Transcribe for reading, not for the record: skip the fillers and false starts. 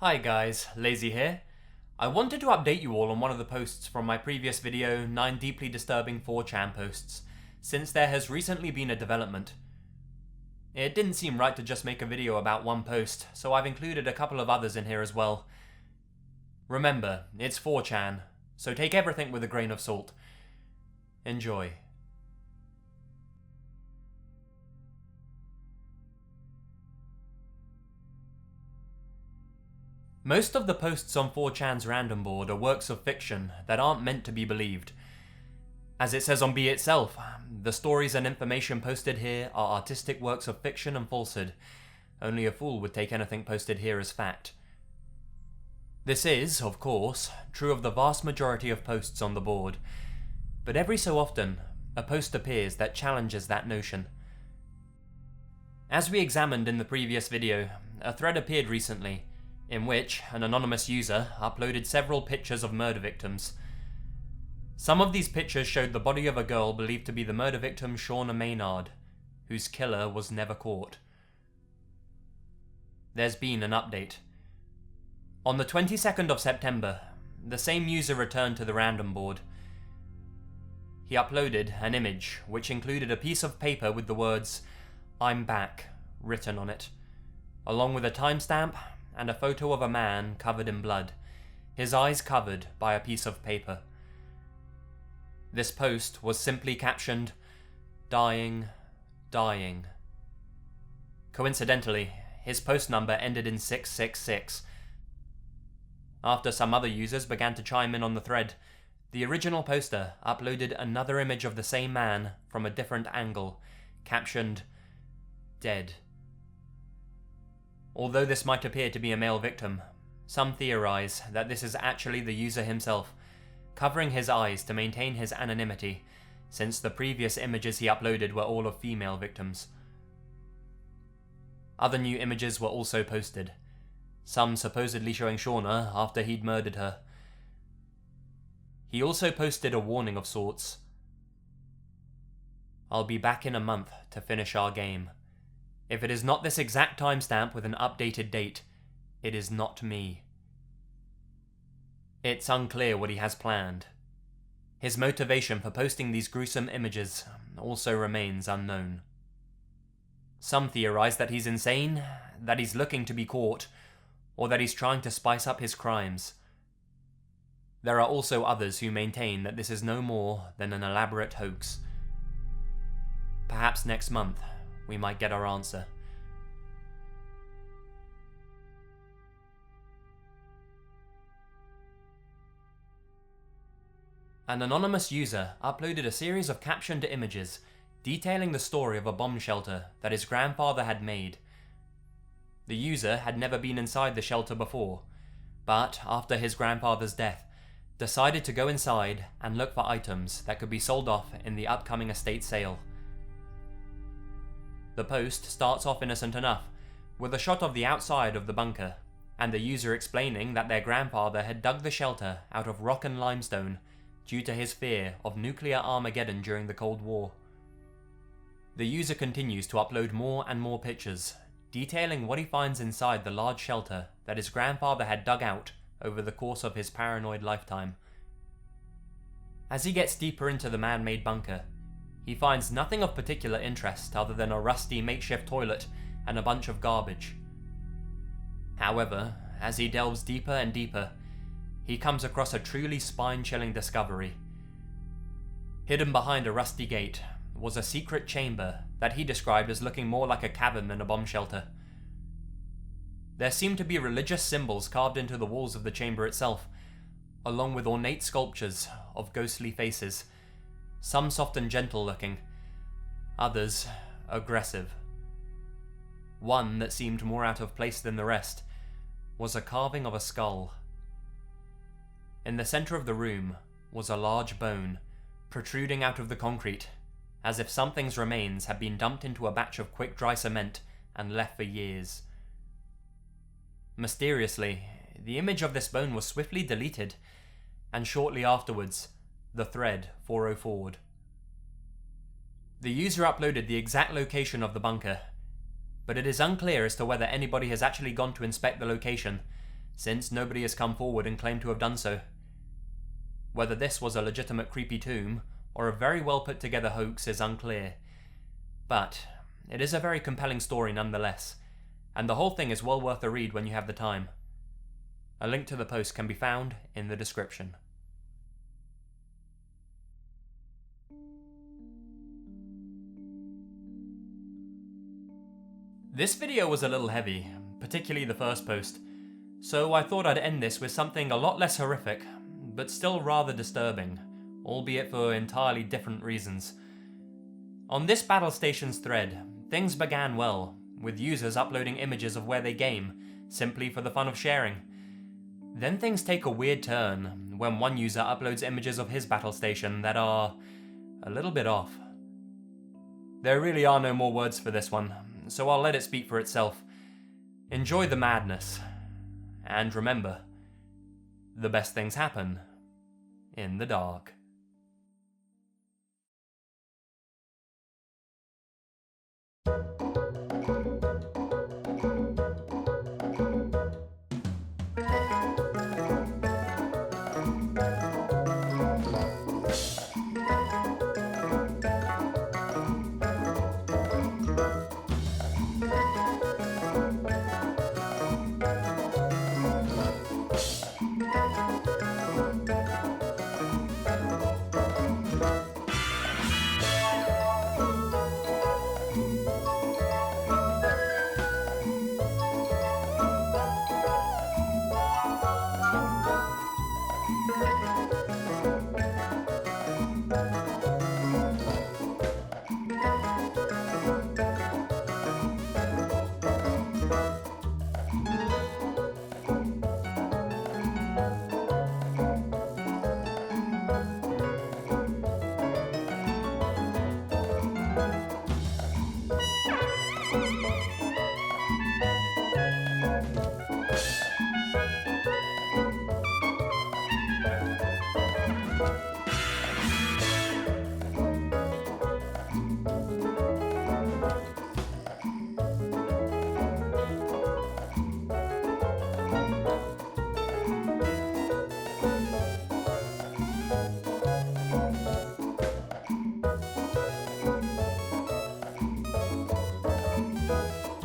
Hi guys, Lazy here. I wanted to update you all on one of the posts from my previous video, 9 deeply disturbing 4chan posts, since there has recently been a development. It didn't seem right to just make a video about one post, so I've included a couple of others in here as well. Remember, it's 4chan, so take everything with a grain of salt. Enjoy. Most of the posts on 4chan's random board are works of fiction that aren't meant to be believed. As it says on B itself, the stories and information posted here are artistic works of fiction and falsehood. Only a fool would take anything posted here as fact. This is, of course, true of the vast majority of posts on the board, but every so often, a post appears that challenges that notion. As we examined in the previous video, a thread appeared recently, in which an anonymous user uploaded several pictures of murder victims. Some of these pictures showed the body of a girl believed to be the murder victim Shauna Maynard, whose killer was never caught. There's been an update. On the 22nd of September, the same user returned to the random board. He uploaded an image which included a piece of paper with the words, "I'm back," written on it, along with a timestamp and a photo of a man covered in blood, his eyes covered by a piece of paper. This post was simply captioned, "Dying, dying." Coincidentally, his post number ended in 666. After some other users began to chime in on the thread, the original poster uploaded another image of the same man from a different angle, captioned, "Dead." Although this might appear to be a male victim, some theorize that this is actually the user himself, covering his eyes to maintain his anonymity, since the previous images he uploaded were all of female victims. Other new images were also posted, some supposedly showing Shauna after he'd murdered her. He also posted a warning of sorts. "I'll be back in a month to finish our game. If it is not this exact timestamp with an updated date, it is not me." It's unclear what he has planned. His motivation for posting these gruesome images also remains unknown. Some theorize that he's insane, that he's looking to be caught, or that he's trying to spice up his crimes. There are also others who maintain that this is no more than an elaborate hoax. Perhaps next month, we might get our answer. An anonymous user uploaded a series of captioned images detailing the story of a bomb shelter that his grandfather had made. The user had never been inside the shelter before, but after his grandfather's death, decided to go inside and look for items that could be sold off in the upcoming estate sale. The post starts off innocent enough, with a shot of the outside of the bunker, and the user explaining that their grandfather had dug the shelter out of rock and limestone due to his fear of nuclear Armageddon during the Cold War. The user continues to upload more and more pictures, detailing what he finds inside the large shelter that his grandfather had dug out over the course of his paranoid lifetime. As he gets deeper into the man-made bunker, he finds nothing of particular interest other than a rusty makeshift toilet and a bunch of garbage. However, as he delves deeper and deeper, he comes across a truly spine-chilling discovery. Hidden behind a rusty gate was a secret chamber that he described as looking more like a cabin than a bomb shelter. There seemed to be religious symbols carved into the walls of the chamber itself, along with ornate sculptures of ghostly faces, some soft and gentle looking, others aggressive. One that seemed more out of place than the rest was a carving of a skull. In the center of the room was a large bone, protruding out of the concrete, as if something's remains had been dumped into a batch of quick-dry cement and left for years. Mysteriously, the image of this bone was swiftly deleted, and shortly afterwards, the thread 404'd. The user uploaded the exact location of the bunker, but it is unclear as to whether anybody has actually gone to inspect the location, since nobody has come forward and claimed to have done so. Whether this was a legitimate creepy tomb, or a very well put together hoax is unclear, but it is a very compelling story nonetheless, and the whole thing is well worth a read when you have the time. A link to the post can be found in the description. This video was a little heavy, particularly the first post, so I thought I'd end this with something a lot less horrific, but still rather disturbing, albeit for entirely different reasons. On this Battle Stations thread, things began well, with users uploading images of where they game, simply for the fun of sharing. Then things take a weird turn, when one user uploads images of his battle station that are a little bit off. There really are no more words for this one, so I'll let it speak for itself. Enjoy the madness, and remember, the best things happen in the dark.